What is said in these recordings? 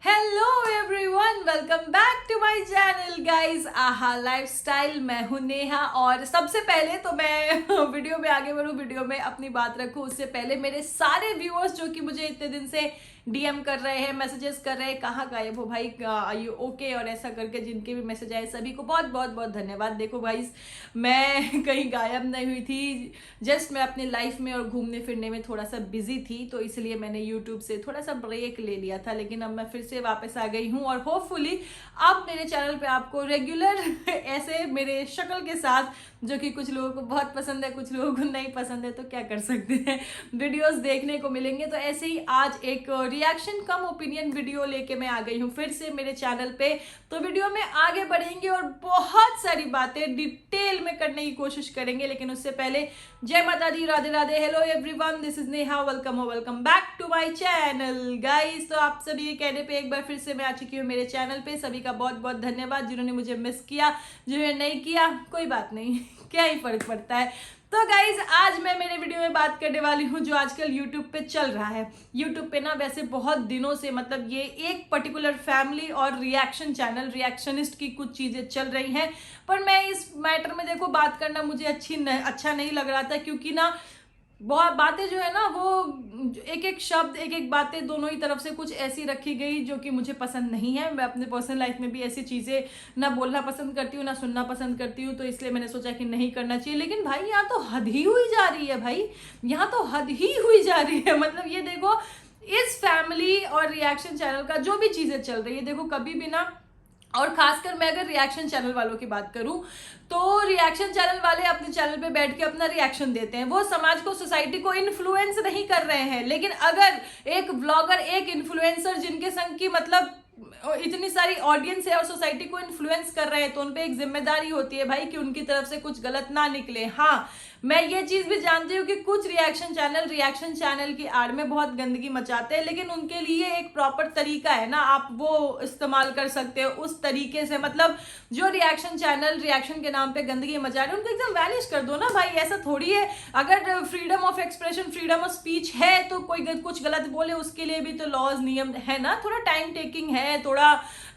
Hello everyone, welcome back to my channel guys आहा lifestyle. मैं हूं नेहा और सबसे पहले तो मैं वीडियो में आगे बढ़ूं, वीडियो में अपनी बात रखूं उससे पहले मेरे सारे व्यूअर्स जो कि मुझे इतने दिन से डीएम कर रहे हैं, मैसेजेस कर रहे हैं, कहाँ गायब हो भाई, आर यू ओके और ऐसा करके जिनके भी मैसेज आए सभी को बहुत बहुत बहुत धन्यवाद। देखो भाई, मैं कहीं गायब नहीं हुई थी, जस्ट मैं अपनी लाइफ में और घूमने फिरने में थोड़ा सा बिजी थी, तो इसलिए मैंने यूट्यूब से थोड़ा सा ब्रेक ले लिया था। लेकिन अब मैं फिर से वापस आ गई हूँ और होपफुली अब मेरे चैनल पे आपको रेगुलर ऐसे मेरे शक्ल के साथ, जो कि कुछ लोगों को बहुत पसंद है, कुछ लोगों को नहीं पसंद है, तो क्या कर सकते हैं, वीडियोस देखने को मिलेंगे। तो ऐसे ही आज एक रिएक्शन कम ओपिनियन वीडियो लेके मैं आ गई हूँ फिर से मेरे चैनल पे। तो वीडियो में आगे बढ़ेंगे और बहुत सारी बातें डिटेल में करने की कोशिश करेंगे, लेकिन उससे पहले जय माता दी, Radhe Radhe, hello everyone, this is Neha, welcome back to my channel guys. तो आप सभी के कहने पे एक बार फिर से मैं आ चुकी हूँ मेरे चैनल पे। सभी का बहुत बहुत धन्यवाद जिन्होंने मुझे मिस किया, जिन्होंने नहीं किया कोई बात नहीं, क्या ही फर्क पड़ता है। तो गाइज आज मैं मेरे वीडियो में बात करने वाली हूँ जो आजकल यूट्यूब पे चल रहा है। यूट्यूब पे ना वैसे बहुत दिनों से, मतलब ये एक पर्टिकुलर फैमिली और रिएक्शन चैनल, रिएक्शनिस्ट की कुछ चीजें चल रही हैं, पर मैं इस मैटर में देखो बात करना मुझे अच्छा नहीं लग रहा था, क्योंकि ना बहुत बातें जो है ना वो एक एक शब्द, एक एक बातें दोनों ही तरफ से कुछ ऐसी रखी गई जो कि मुझे पसंद नहीं है। मैं अपने पर्सनल लाइफ में भी ऐसी चीज़ें ना बोलना पसंद करती हूँ, ना सुनना पसंद करती हूँ, तो इसलिए मैंने सोचा कि नहीं करना चाहिए। लेकिन भाई यहाँ तो हद ही हुई जा रही है, भाई यहाँ तो हद ही हुई जा रही है। मतलब ये देखो, इस फैमिली और रिएक्शन चैनल का जो भी चीज़ें चल रही है, देखो कभी भी ना, और खासकर मैं अगर रिएक्शन चैनल वालों की बात करूं तो रिएक्शन चैनल वाले अपने चैनल पे बैठ के अपना रिएक्शन देते हैं, वो समाज को, सोसाइटी को इन्फ्लुएंस नहीं कर रहे हैं। लेकिन अगर एक व्लॉगर, एक इन्फ्लुएंसर जिनके संग की मतलब इतनी सारी ऑडियंस है और सोसाइटी को इन्फ्लुएंस कर रहे हैं, तो उनपे एक जिम्मेदारी होती है भाई कि उनकी तरफ से कुछ गलत ना निकले। हाँ, मैं ये चीज भी जानती हूँ कि कुछ रिएक्शन चैनल की आड़ में बहुत गंदगी मचाते हैं, लेकिन उनके लिए एक प्रॉपर तरीका है ना, आप वो इस्तेमाल कर सकते हो उस तरीके से। मतलब जो रिएक्शन चैनल रिएक्शन के नाम पे गंदगी मचा रहे हैं उनको एकदम वैनिश कर दो ना भाई, ऐसा थोड़ी है। अगर freedom of expression, freedom of speech है तो कोई कुछ गलत बोले उसके लिए भी तो लॉज, नियम है ना, थोड़ा टाइम टेकिंग है, थोड़ा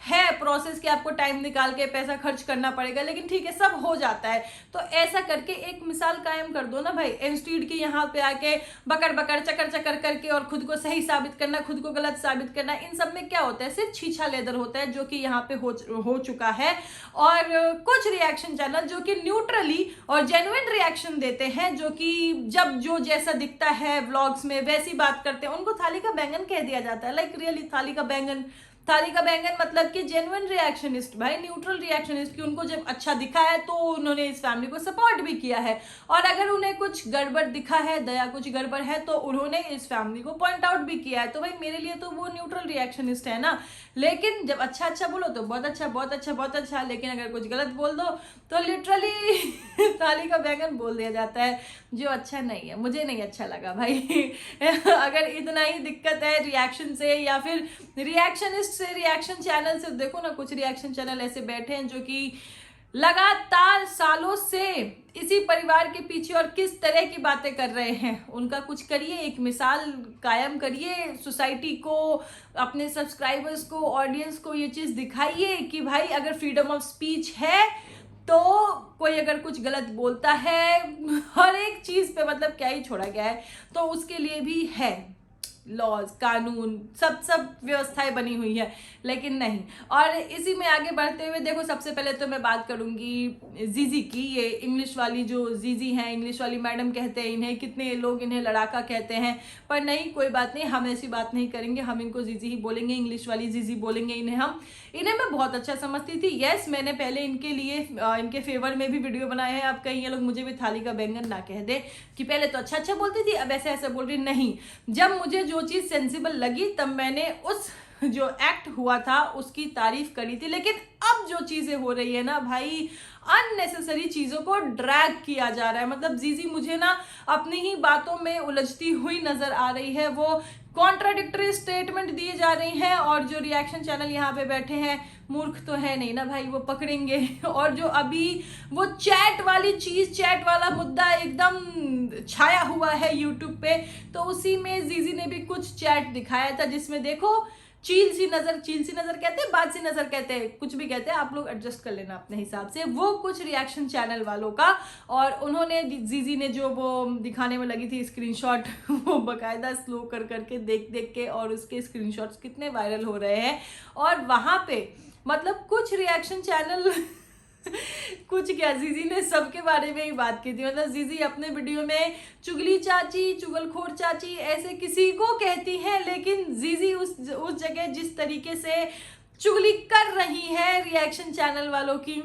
है प्रोसेस कि आपको टाइम निकाल के पैसा खर्च करना पड़ेगा, लेकिन ठीक है, सब हो जाता है। तो ऐसा करके एक मिसाल कायम कर दो ना भाई, इंस्टीट्यूट की यहाँ पे आके बकड़ बकड़ चकर चकर करके और खुद को सही साबित करना, खुद को गलत साबित करना, इन सब में क्या होता है, सिर्फ छीछा लेदर होता है, जो कि यहाँ पे हो चुका है। और कुछ रिएक्शन चैनल जो कि न्यूट्रली और जेन्युइन रिएक्शन देते हैं, जो कि जब जो जैसा दिखता है व्लॉग्स में वैसी बात करते हैं, उनको थाली का बैंगन कह दिया जाता है। लाइक रियली थाली का बैंगन, थाली का बैंगन मतलब कि जेन्युइन रिएक्शनिस्ट भाई, न्यूट्रल रिएक्शनिस्ट, कि उनको जब अच्छा दिखा है तो उन्होंने इस फैमिली को सपोर्ट भी किया है, और अगर उन्हें कुछ गड़बड़ दिखा है, दया कुछ गड़बड़ है, तो उन्होंने इस फैमिली को पॉइंट आउट भी किया है। तो भाई मेरे लिए तो वो न्यूट्रल रिएक्शनिस्ट है ना। लेकिन जब अच्छा अच्छा बोलो तो बहुत अच्छा, बहुत अच्छा, बहुत अच्छा, लेकिन अगर कुछ गलत बोल दो तो लिटरली थाली का बैंगन बोल दिया जाता है, जो अच्छा नहीं है, मुझे नहीं अच्छा लगा भाई। अगर इतना ही दिक्कत है रिएक्शन से या फिर रिएक्शनिस्ट से, रिएक्शन चैनल से, देखो ना कुछ रिएक्शन चैनल ऐसे बैठे हैं जो कि लगातार सालों से इसी परिवार के पीछे और किस तरह की बातें कर रहे हैं, उनका कुछ करिए, एक मिसाल कायम करिए, सोसाइटी को, अपने सब्सक्राइबर्स को, ऑडियंस को ये चीज़ दिखाइए कि भाई अगर फ्रीडम ऑफ स्पीच है तो कोई अगर कुछ गलत बोलता है, हर एक चीज़ पे मतलब क्या ही छोड़ा गया है, तो उसके लिए भी है लॉज, कानून, सब व्यवस्थाएं बनी हुई है, लेकिन नहीं। और इसी में आगे बढ़ते हुए देखो, सबसे पहले तो मैं बात करूंगी जीजी की। ये इंग्लिश वाली जो जीजी हैं, इंग्लिश वाली मैडम कहते हैं इन्हें, कितने लोग इन्हें लड़ाका कहते हैं, पर नहीं, कोई बात नहीं, हम ऐसी बात नहीं करेंगे, हम इनको जीजी ही बोलेंगे, इंग्लिश वाली जीजी बोलेंगे इन्हें मैं बहुत अच्छा समझती थी। यस, मैंने पहले इनके लिए इनके फेवर में भी वीडियो बनाए हैं। अब कहीं ये लोग मुझे भी थाली का बैंगन ना कह दे कि पहले तो अच्छा अच्छा बोलती थी, अब ऐसे ऐसे बोल रही। नहीं, जब मुझे जो चीज़ सेंसिबल लगी तब मैंने उस जो एक्ट हुआ था उसकी तारीफ करी थी। लेकिन अब जो चीजें हो रही है ना भाई, अननेसेसरी चीजों को ड्रैग किया जा रहा है। मतलब जीजी मुझे ना अपनी ही बातों में उलझती हुई नजर आ रही है, वो कॉन्ट्राडिक्टरी स्टेटमेंट दिए जा रही हैं, और जो रिएक्शन चैनल यहाँ पे बैठे हैं मूर्ख तो है नहीं ना भाई, वो पकड़ेंगे। और जो अभी वो चैट वाली चीज, चैट वाला मुद्दा एकदम छाया हुआ है यूट्यूब पे, तो उसी में जीजी ने भी कुछ चैट दिखाया था जिसमें देखो चील सी नजर कहते हैं, बाज सी नजर कहते हैं, कुछ भी कहते हैं, आप लोग एडजस्ट कर लेना अपने हिसाब से। वो कुछ रिएक्शन चैनल वालों का, और उन्होंने जीजी ने जो वो दिखाने में लगी थी स्क्रीनशॉट, वो बकायदा स्लो कर करके देख के, और उसके स्क्रीनशॉट्स कितने वायरल हो रहे हैं। और वहां पे मतलब कुछ रिएक्शन चैनल कुछ क्या, जीजी ने सबके बारे में ही बात की थी। मतलब जीजी अपने वीडियो में चुगली चाची, चुगलखोर चाची ऐसे किसी को कहती है, लेकिन जीजी उस जगह जिस तरीके से चुगली कर रही है रिएक्शन चैनल वालों की,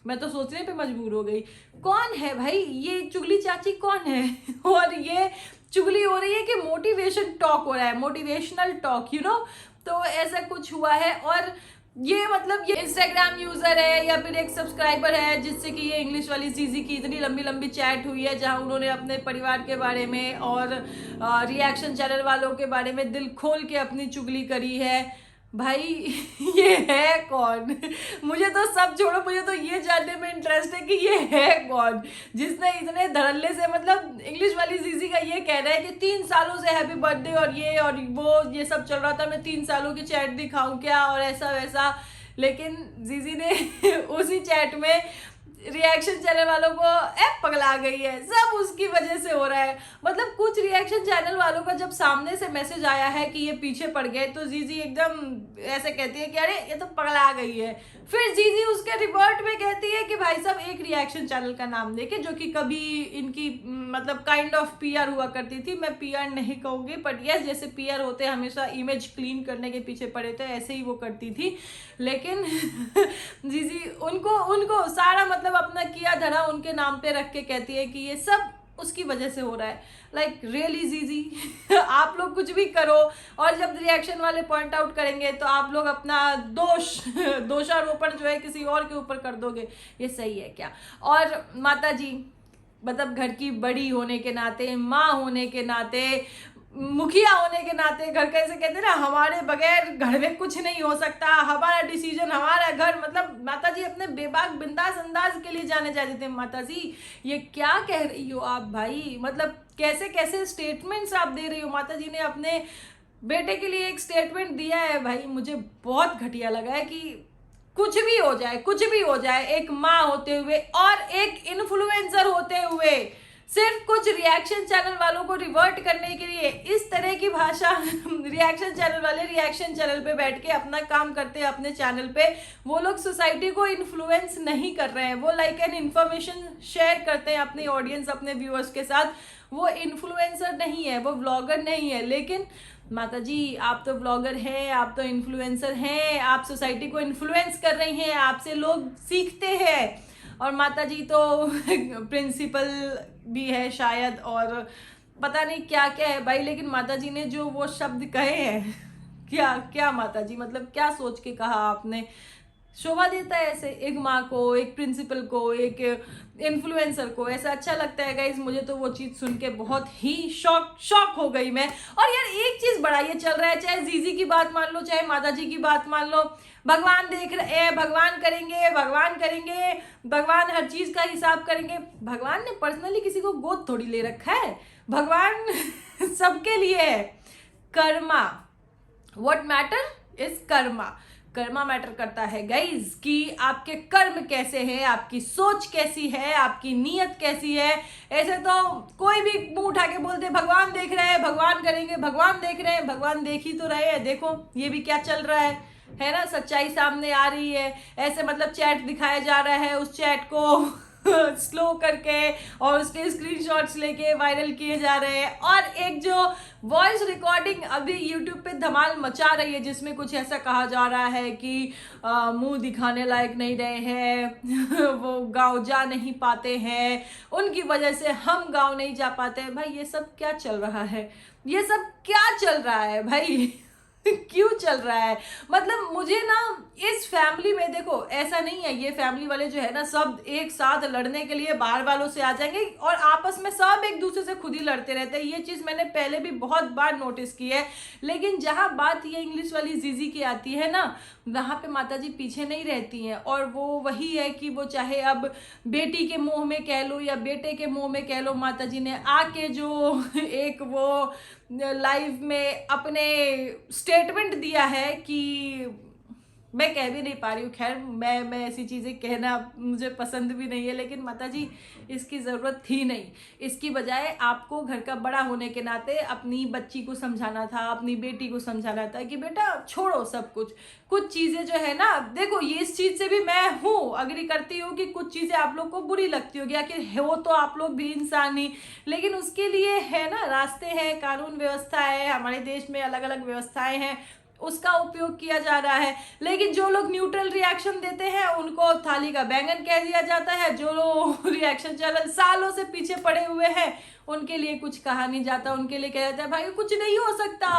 मैं तो सोचने पे मजबूर हो गई, कौन है भाई ये चुगली चाची, कौन है? और ये चुगली हो रही है कि मोटिवेशन टॉक हो रहा है, मोटिवेशनल टॉक, यू नो। तो ऐसा कुछ हुआ है। और ये मतलब ये इंस्टाग्राम यूजर है या फिर एक सब्सक्राइबर है, जिससे कि ये इंग्लिश वाली जीजी की इतनी लंबी लंबी चैट हुई है, जहां उन्होंने अपने परिवार के बारे में और रिएक्शन चैनल वालों के बारे में दिल खोल के अपनी चुगली करी है। भाई ये है कौन? मुझे तो सब छोड़ो, मुझे तो ये जानने में इंटरेस्ट है कि ये है कौन जिसने इतने धड़ल्ले से, मतलब इंग्लिश वाली जीजी का ये कह रहा है कि 3 सालों से हैप्पी बर्थडे और ये और वो ये सब चल रहा था, मैं 3 सालों की चैट दिखाऊं क्या और ऐसा वैसा। लेकिन जीजी ने उसी चैट में रिएक्शन चैनल वालों को पगला गई है, सब उसकी वजह से हो रहा है। मतलब कुछ रिएक्शन चैनल वालों का जब सामने से मैसेज आया है कि ये पीछे पड़ गए, तो जीजी एकदम ऐसे कहती है कि अरे ये तो पगला गई है। फिर जीजी उसके रिवर्ट में कहती है कि भाई साहब एक रिएक्शन चैनल का नाम देके, जो कि कभी इनकी मतलब काइंड ऑफ पीआर हुआ करती थी, मैं पीआर नहीं कहूँगी बट यस, जैसे पीआर होते हमेशा इमेज क्लीन करने के पीछे पड़े थे, ऐसे ही वो करती थी। लेकिन जीजी उनको सारा मतलब अपना किया धरा उनके नाम पे रख के कहती है कि ये सब उसकी वजह से हो रहा है। लाइक रियली जीजी आप लोग कुछ भी करो, और जब रिएक्शन वाले पॉइंट आउट करेंगे तो आप लोग अपना दोषारोपण जो है किसी और के ऊपर कर दोगे, ये सही है क्या? और माता जी मतलब घर की बड़ी होने के नाते, माँ होने के नाते, मुखिया होने के नाते, घर का ऐसे कहते हैं ना, हमारे बगैर घर में कुछ नहीं हो सकता, हमारा डिसीजन हमारा घर। मतलब माता जी अपने बेबाक बिंदास अंदाज के लिए जाने जाते थे। माता जी ये क्या कह रही हो आप भाई? मतलब कैसे कैसे स्टेटमेंट्स आप दे रही हो? माता जी ने अपने बेटे के लिए एक स्टेटमेंट दिया है भाई, मुझे बहुत घटिया लगा है कि कुछ भी हो जाए, कुछ भी हो जाए, एक माँ होते हुए और एक इन्फ्लुएंसर होते हुए सिर्फ कुछ रिएक्शन चैनल वालों को रिवर्ट करने के लिए इस तरह की भाषा रिएक्शन चैनल वाले रिएक्शन चैनल पे बैठ के अपना काम करते हैं अपने चैनल पे। वो लोग सोसाइटी को इन्फ्लुएंस नहीं कर रहे हैं, वो लाइक एन इन्फॉर्मेशन शेयर करते हैं अपनी ऑडियंस, अपने व्यूअर्स के साथ। वो इन्फ्लुएंसर नहीं है, वो ब्लॉगर नहीं है। लेकिन माता जी आप तो ब्लॉगर हैं, आप तो इन्फ्लुएंसर हैं, आप सोसाइटी को इन्फ्लुएंस कर रही हैं, आपसे लोग सीखते हैं। और माता जी तो प्रिंसिपल भी है शायद, और पता नहीं क्या क्या है भाई। लेकिन माता जी ने जो वो शब्द कहे हैं, क्या क्या माता जी, मतलब क्या सोच के कहा आपने? शोभा देता है ऐसे एक माँ को, एक प्रिंसिपल को, एक इन्फ्लुएंसर को? ऐसा अच्छा लगता है गाइज? मुझे तो वो चीज़ सुन के बहुत ही शॉक हो गई मैं। और यार एक चीज़ बड़ा ये चल रहा है, चाहे जीजी की बात मान लो, चाहे माता जी की बात मान लो, भगवान देख रहे हैं, भगवान करेंगे, भगवान करेंगे, भगवान हर चीज़ का हिसाब करेंगे। भगवान ने पर्सनली किसी को गोद थोड़ी ले रखा है, भगवान सबके लिए है। Karma, what matter is Karma. Karma matter करता है गाइज कि आपके कर्म कैसे हैं, आपकी सोच कैसी है, आपकी नीयत कैसी है। ऐसे तो कोई भी मुंह उठा के बोलते भगवान देख रहे हैं, भगवान करेंगे, भगवान देख रहे हैं। भगवान देख ही तो रहे हैं, देखो ये भी क्या चल रहा है ना? सच्चाई सामने आ रही है। ऐसे मतलब चैट दिखाया जा रहा है, उस चैट को स्लो करके और उसके स्क्रीनशॉट्स लेके वायरल किए जा रहे हैं। और एक जो वॉइस रिकॉर्डिंग अभी यूट्यूब पे धमाल मचा रही है, जिसमें कुछ ऐसा कहा जा रहा है कि मुंह दिखाने लायक नहीं रहे हैं वो गांव जा नहीं पाते हैं, उनकी वजह से हम गांव नहीं जा पाते हैं। भाई ये सब क्या चल रहा है? ये सब क्या चल रहा है भाई? क्यों चल रहा है? मतलब मुझे ना इस फैमिली में, देखो ऐसा नहीं है, ये फैमिली वाले जो है ना सब एक साथ लड़ने के लिए बाहर वालों से आ जाएंगे और आपस में सब एक दूसरे से खुद ही लड़ते रहते हैं। ये चीज़ मैंने पहले भी बहुत बार नोटिस की है। लेकिन जहाँ बात ये इंग्लिश वाली जीजी की आती है ना, वहाँ पे माता जी पीछे नहीं रहती हैं। और वो वही है कि वो चाहे अब बेटी के मुंह में कह लो या बेटे के मुंह में कह लो, माता जी ने आके जो एक वो लाइव में अपने स्टेटमेंट दिया क्या है कि मैं कह भी नहीं पा रही हूँ। खैर मैं ऐसी चीज़ें कहना मुझे पसंद भी नहीं है, लेकिन माता जी इसकी ज़रूरत थी नहीं। इसकी बजाय आपको घर का बड़ा होने के नाते अपनी बच्ची को समझाना था, अपनी बेटी को समझाना था कि बेटा छोड़ो सब कुछ चीज़ें जो है ना, देखो ये इस चीज़ से भी मैं हूँ, अग्री करती हूँ कि कुछ चीज़ें आप लोग को बुरी लगती होगी, आखिर हो तो आप लोग भी इंसान ही, लेकिन उसके लिए है ना रास्ते हैं, कानून व्यवस्था है, हमारे देश में अलग अलग व्यवस्थाएं हैं, उसका उपयोग किया जा रहा है। लेकिन जो लोग न्यूट्रल रिएक्शन देते हैं उनको थाली का बैंगन कह दिया जाता है। जो लोग रिएक्शन चैनल सालों से पीछे पड़े हुए हैं उनके लिए कुछ कहा नहीं जाता, उनके लिए कहा जाता है भाई कुछ नहीं हो सकता,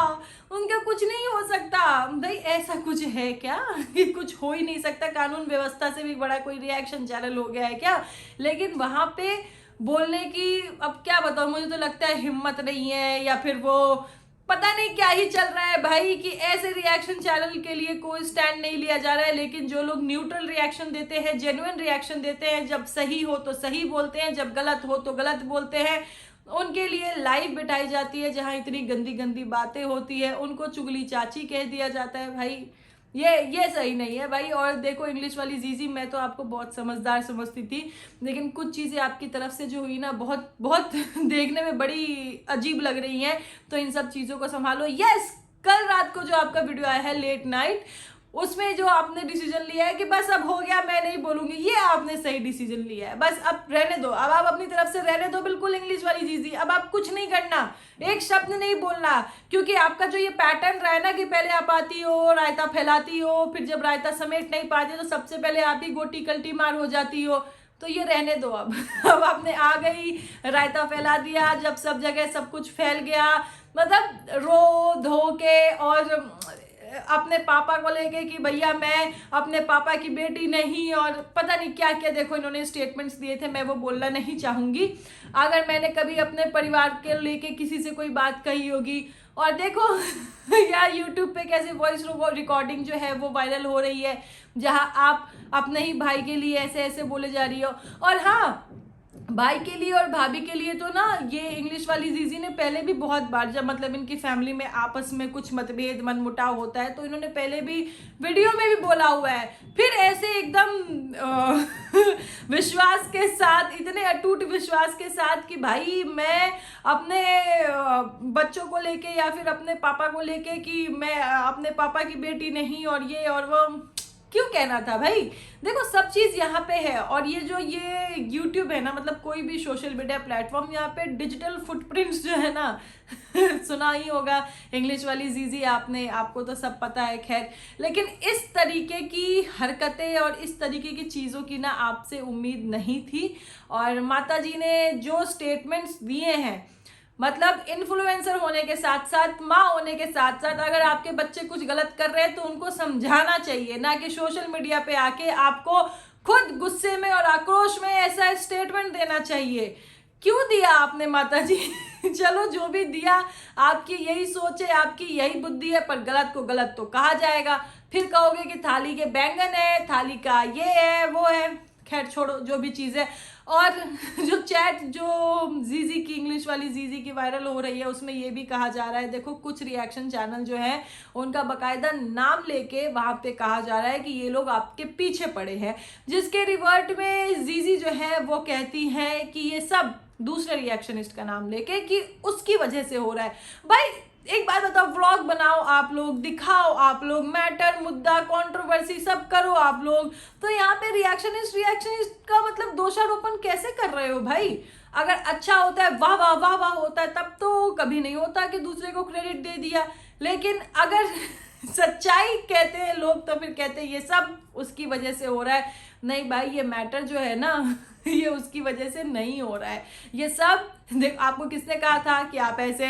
उनका कुछ नहीं हो सकता। भाई ऐसा कुछ है क्या कि कुछ हो ही नहीं सकता? कानून व्यवस्था से भी बड़ा कोई रिएक्शन चैनल हो गया है क्या? लेकिन वहां पे बोलने की अब क्या बताऊं, मुझे तो लगता है हिम्मत नहीं है, या फिर वो पता नहीं क्या ही चल रहा है भाई कि ऐसे रिएक्शन चैनल के लिए कोई स्टैंड नहीं लिया जा रहा है। लेकिन जो लोग न्यूट्रल रिएक्शन देते हैं, जेन्युइन रिएक्शन देते हैं, जब सही हो तो सही बोलते हैं, जब गलत हो तो गलत बोलते हैं, उनके लिए लाइव बिठाई जाती है जहां इतनी गंदी गंदी बातें होती है, उनको चुगली चाची कह दिया जाता है। भाई ये सही नहीं है भाई। और देखो इंग्लिश वाली जीजी, मैं तो आपको बहुत समझदार समझती थी, लेकिन कुछ चीज़ें आपकी तरफ से जो हुई ना बहुत बहुत देखने में बड़ी अजीब लग रही हैं, तो इन सब चीज़ों को संभालो। यस, कल रात को जो आपका वीडियो आया है लेट नाइट, उसमें जो आपने डिसीजन लिया है कि बस अब हो गया मैं नहीं बोलूंगी, ये आपने सही डिसीजन लिया है। बस अब रहने दो, अब आप अपनी तरफ से रहने दो बिल्कुल इंग्लिश वाली जीजी। अब आप कुछ नहीं करना, एक शब्द नहीं बोलना, क्योंकि आपका जो ये पैटर्न रहा है ना कि पहले आप आती हो रायता फैलाती हो, फिर जब रायता समेट नहीं पाती तो सबसे पहले आप ही गोटी कल्टी मार हो जाती हो, तो ये रहने दो अब। अब आपने आ गई, रायता फैला दिया, जब सब जगह सब कुछ फैल गया, मतलब रो धो के और अपने पापा को लेके कि भैया मैं अपने पापा की बेटी नहीं, और पता नहीं क्या क्या देखो इन्होंने स्टेटमेंट्स दिए थे, मैं वो बोलना नहीं चाहूंगी। अगर मैंने कभी अपने परिवार के लेके किसी से कोई बात कही होगी, और देखो यार यूट्यूब पे कैसे वॉइस रिकॉर्डिंग जो है वो वायरल हो रही है, जहां आप अपने ही भाई के लिए ऐसे ऐसे बोले जा रही हो। और हाँ, भाई के लिए और भाभी के लिए तो ना ये इंग्लिश वाली जीजी ने पहले भी बहुत बार, जब मतलब इनकी फैमिली में आपस में कुछ मतभेद मनमुटाव होता है, तो इन्होंने पहले भी वीडियो में भी बोला हुआ है। फिर ऐसे एकदम विश्वास के साथ, इतने अटूट विश्वास के साथ कि भाई मैं अपने बच्चों को लेके या फिर अपने पापा को लेके कि मैं अपने पापा की बेटी नहीं, और ये और वो क्यों कहना था भाई? देखो सब चीज यहाँ पे है। और ये जो ये YouTube है ना, मतलब कोई भी सोशल मीडिया प्लेटफॉर्म, यहाँ पे डिजिटल फुटप्रिंट्स जो है ना सुना ही होगा इंग्लिश वाली जीजी आपने, आपको तो सब पता है। खैर, लेकिन इस तरीके की हरकतें और इस तरीके की चीज़ों की ना आपसे उम्मीद नहीं थी। और माता जी ने जो स्टेटमेंट्स दिए हैं, मतलब इन्फ्लुएंसर होने के साथ साथ, माँ होने के साथ साथ, अगर आपके बच्चे कुछ गलत कर रहे हैं तो उनको समझाना चाहिए, ना कि सोशल मीडिया पे आके आपको खुद गुस्से में और आक्रोश में ऐसा स्टेटमेंट देना चाहिए। क्यों दिया आपने माता जी? चलो जो भी दिया, आपकी यही सोच है, आपकी यही बुद्धि है, पर गलत को गलत तो कहा जाएगा। फिर कहोगे कि थाली के बैंगन है, थाली का ये है वो है। खैर छोड़ो जो भी चीज़ है। और जो चैट जो जीजी की, इंग्लिश वाली जीजी की वायरल हो रही है, उसमें ये भी कहा जा रहा है, देखो कुछ रिएक्शन चैनल जो है उनका बकायदा नाम लेके वहां पे कहा जा रहा है कि ये लोग आपके पीछे पड़े हैं, जिसके रिवर्ट में जीजी जो है वो कहती है कि ये सब दूसरे रिएक्शनिस्ट का नाम लेके कि उसकी वजह से हो रहा है। भाई एक बात बताओ, व्लॉग बनाओ आप लोग, दिखाओ आप लोग, मैटर मुद्दा कंट्रोवर्सी सब करो आप लोग, तो यहाँ पे रिएक्शनिस्ट का मतलब दोषारोपण कैसे कर रहे हो भाई? अगर अच्छा होता है, वाह वाह वाह वाह होता है, तब तो कभी नहीं होता कि दूसरे को क्रेडिट दे दिया। लेकिन अगर सच्चाई कहते हैं लोग तो फिर कहते हैं ये सब उसकी वजह से हो रहा है। नहीं भाई, ये मैटर जो है ना ये उसकी वजह से नहीं हो रहा है। ये सब देख, आपको किसने कहा था कि आप ऐसे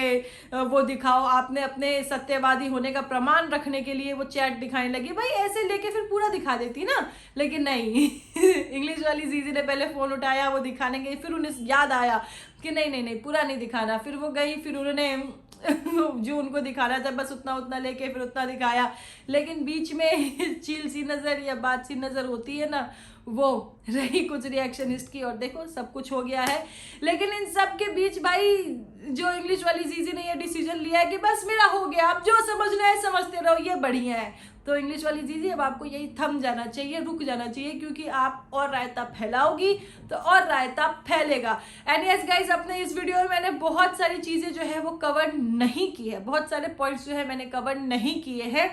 वो दिखाओ? आपने अपने सत्यवादी होने का प्रमाण रखने के लिए वो चैट दिखाने लगी। भाई ऐसे लेके फिर पूरा दिखा देती ना, लेकिन नहीं इंग्लिश वाली जीजी ने पहले फोन उठाया, वो दिखाने गई, फिर उन्हें याद आया कि नहीं नहीं नहीं पूरा नहीं दिखाना। फिर वो गई, फिर उन्होंने जो उनको दिखाना था बस उतना उतना लेके फिर उतना दिखाया। लेकिन बीच में चील सी नज़र या बात सी नज़र होती है ना, वो रही कुछ रिएक्शनिस्ट की, और देखो सब कुछ हो गया है। लेकिन इन सब के बीच भाई जो इंग्लिश वाली जीजी ने ये डिसीजन लिया है कि बस मेरा हो गया, आप जो समझना है समझते रहो, ये बढ़िया है। तो इंग्लिश वाली जीजी अब आपको यही थम जाना चाहिए, रुक जाना चाहिए, क्योंकि आप और रायता फैलाओगी तो और रायता फैलेगा। एंड यस गाइज, अपने इस वीडियो में मैंने बहुत सारी चीज़ें जो है वो कवर नहीं की है, बहुत सारे पॉइंट्स जो है मैंने कवर नहीं किए हैं,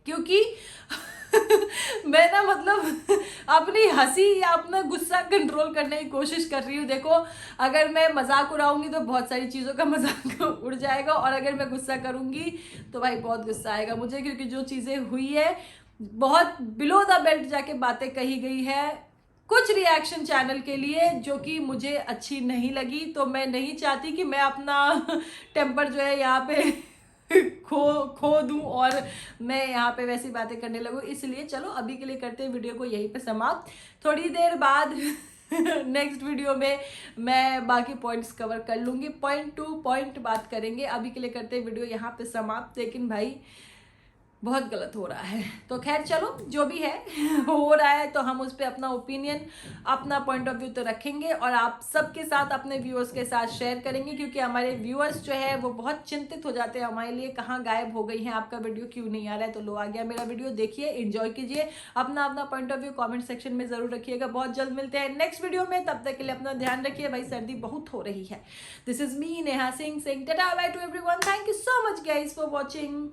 क्योंकि मैं ना मतलब अपनी हंसी या अपना गुस्सा कंट्रोल करने की कोशिश कर रही हूँ। देखो, अगर मैं मजाक उड़ाऊंगी तो बहुत सारी चीज़ों का मजाक उड़ जाएगा, और अगर मैं गुस्सा करूंगी तो भाई बहुत गुस्सा आएगा मुझे, क्योंकि जो चीज़ें हुई है बहुत बिलो द बेल्ट जाके बातें कही गई है कुछ रिएक्शन चैनल के लिए, जो कि मुझे अच्छी नहीं लगी। तो मैं नहीं चाहती कि मैं अपना टेम्पर जो है यहाँ पे खो दूं और मैं यहाँ पे वैसी बातें करने लगूं। इसलिए चलो अभी के लिए करते हैं वीडियो को यहीं पे समाप्त। थोड़ी देर बाद नेक्स्ट वीडियो में मैं बाकी पॉइंट्स कवर कर लूंगी, पॉइंट टू पॉइंट बात करेंगे। अभी के लिए करते हैं वीडियो यहाँ पे समाप्त। लेकिन भाई बहुत गलत हो रहा है, तो खैर चलो जो भी है हो रहा है, तो हम उस पर अपना ओपिनियन, अपना पॉइंट ऑफ व्यू तो रखेंगे, और आप सबके साथ, अपने व्यूअर्स के साथ शेयर करेंगे, क्योंकि हमारे व्यूअर्स जो है वो बहुत चिंतित हो जाते हैं हमारे लिए, कहाँ गायब हो गई हैं, आपका वीडियो क्यों नहीं आ रहा है। तो लो, आ गया मेरा वीडियो, देखिए, एंजॉय कीजिए, अपना अपना point of view comment section में जरूर रखिएगा। बहुत जल्द मिलते हैं नेक्स्ट वीडियो में, तब तक के लिए अपना ध्यान रखिए, भाई सर्दी बहुत हो रही है। This is me Neha Singh, saying tata by two everyone. Thank you so much guys for watching.